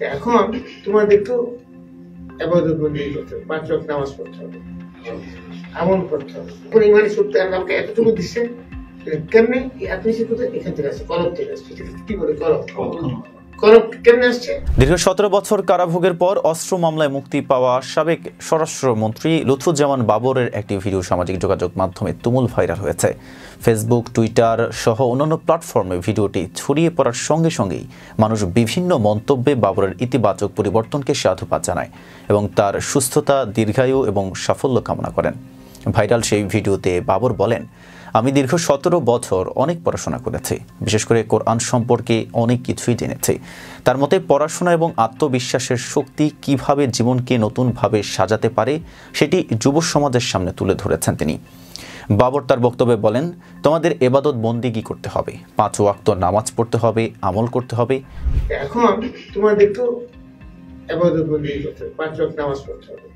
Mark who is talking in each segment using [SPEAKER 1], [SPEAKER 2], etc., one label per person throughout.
[SPEAKER 1] এখন তোমাদেরকেও ইবাদত বন্দেগী করতে হবে, 5 ওয়াক্ত নামাজ পড়তে হবে, আমল করতে হবে। এখন ইমানি সত্য আল্লাহকে এতটুকু দিচ্ছেন, কেমনে আপনি শিখতে এখান থেকে আসছে, কলব থেকে আসছে। কি বলে কলব?
[SPEAKER 2] দীর্ঘ 17 বছর কারাভোগের পর অস্ত্র মামলায় মুক্তি পাওয়া সাবেক স্বরাষ্ট্রমন্ত্রী লুৎফুজ্জামান বাবরের একটি ভিডিও সামাজিক যোগাযোগ মাধ্যমে তুমুল ভাইরাল হয়েছে। ফেসবুক, টুইটার সহ অন্যান্য প্ল্যাটফর্মে ভিডিওটি ছড়িয়ে পড়ার সঙ্গে সঙ্গেই মানুষ বিভিন্ন মন্তব্যে বাবরের ইতিবাচক পরিবর্তনকে সাধুবাদ জানায় এবং তার সুস্থতা, দীর্ঘায়ু এবং সাফল্য কামনা করেন। ভাইরাল সেই ভিডিওতে বাবর বলেন, আমি দীর্ঘ 17 বছর অনেক পড়াশোনা করেছি, বিশেষ করে কোরআন সম্পর্কে অনেক কিছুই জেনেছি। তার মতে পড়াশোনা এবং আত্মবিশ্বাসের শক্তি কিভাবে জীবনকে নতুনভাবে সাজাতে পারে সেটি যুব সমাজের সামনে তুলে ধরেছেন তিনি। বাবর তার বক্তব্যে বলেন, তোমাদের ইবাদত বন্দেগী করতে হবে, 5 ওয়াক্ত নামাজ পড়তে হবে, আমল করতে হবে।
[SPEAKER 1] এখন তোমাদেরকেও ইবাদত বন্দেগী করতে হবে, 5 ওয়াক্ত নামাজ পড়তে হবে,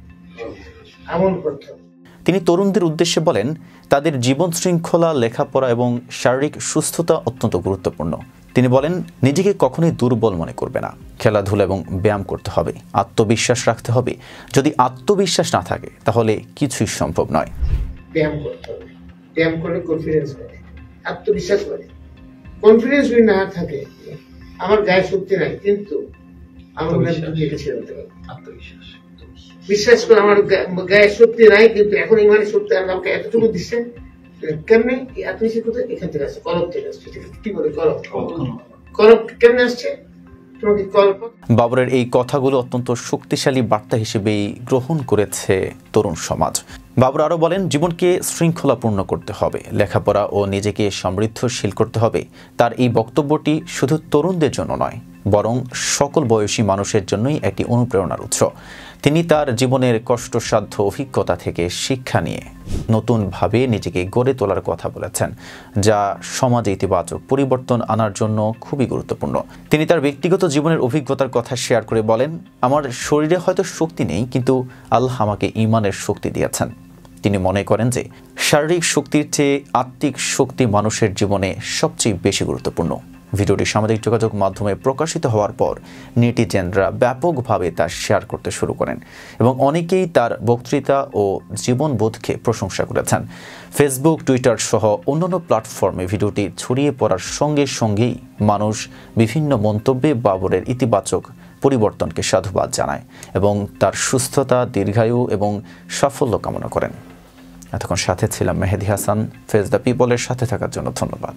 [SPEAKER 1] আমল করতে হবে।
[SPEAKER 2] তিনি তরুণদের উদ্দেশ্যে বলেন, তাদের জীবন শৃঙ্খলা, লেখাপড়া এবং শারীরিক সুস্থতা অত্যন্ত গুরুত্বপূর্ণ। তিনি বলেন, নিজেকে কখনোই দুর্বল মনে করবে না, খেলাধুলা এবং ব্যায়াম করতে হবে, আত্মবিশ্বাস রাখতে হবে। যদি আত্মবিশ্বাস না থাকে তাহলে কিছুই সম্ভব নয়।
[SPEAKER 1] ব্যায়াম করতে হবে, ব্যায়াম করলে কনফিডেন্স বাড়ে, আত্মবিশ্বাস বাড়ে। কনফিডেন্স যদি না থাকে, আমার গায়ে শক্তি নাই কিন্তু আমার নিজেকে ছেড়ে দিতে পারবো, আত্মবিশ্বাস। বিশ্বাস করে আমার গায়ে শক্তি নাই কিন্তু এখন ইমানি শক্তি আল্লাহকে এতটুকু দিচ্ছেন, কেমনে আপনি শিখতে এখান থেকে আসছে, কলব থেকে আসছে। কি বলে কলব কেমনে আসছে?
[SPEAKER 2] বাবরের এই কথাগুলো অত্যন্ত শক্তিশালী বার্তা হিসেবেই গ্রহণ করেছে তরুণ সমাজ। বাবর আরও বলেন, জীবনকে শৃঙ্খলাপূর্ণ করতে হবে, লেখাপড়া ও নিজেকে সমৃদ্ধশীল করতে হবে। তার এই বক্তব্যটি শুধু তরুণদের জন্য নয়, বরং সকল বয়সী মানুষের জন্যই একটি অনুপ্রেরণার উৎস। তিনি তার জীবনের কষ্টসাধ্য অভিজ্ঞতা থেকে শিক্ষা নিয়ে নতুনভাবে নিজেকে গড়ে তোলার কথা বলেছেন, যা সমাজে ইতিবাচক পরিবর্তন আনার জন্য খুবই গুরুত্বপূর্ণ। তিনি তার ব্যক্তিগত জীবনের অভিজ্ঞতার কথা শেয়ার করে বলেন, আমার শরীরে হয়তো শক্তি নেই, কিন্তু আল্লাহ আমাকে ঈমানের শক্তি দিয়েছেন। তিনি মনে করেন যে শারীরিক শক্তির চেয়ে আত্মিক শক্তি মানুষের জীবনে সবচেয়ে বেশি গুরুত্বপূর্ণ। ভিডিওটি সামাজিক যোগাযোগ মাধ্যমে প্রকাশিত হওয়ার পর নেটিজেনরা ব্যাপকভাবে তা শেয়ার করতে শুরু করেন এবং অনেকেই তার বক্তৃতা ও জীবনবোধকে প্রশংসা করেছেন। ফেসবুক, টুইটার সহ অন্যান্য প্ল্যাটফর্মে ভিডিওটি ছড়িয়ে পড়ার সঙ্গে সঙ্গেই মানুষ বিভিন্ন মন্তব্যে বাবরের ইতিবাচক পরিবর্তনকে সাধুবাদ জানায় এবং তার সুস্থতা, দীর্ঘায়ু এবং সাফল্য কামনা করেন। এতক্ষণ সাথে ছিলাম মেহেদি হাসান। ফেস দ্য পিপলের সাথে থাকার জন্য ধন্যবাদ।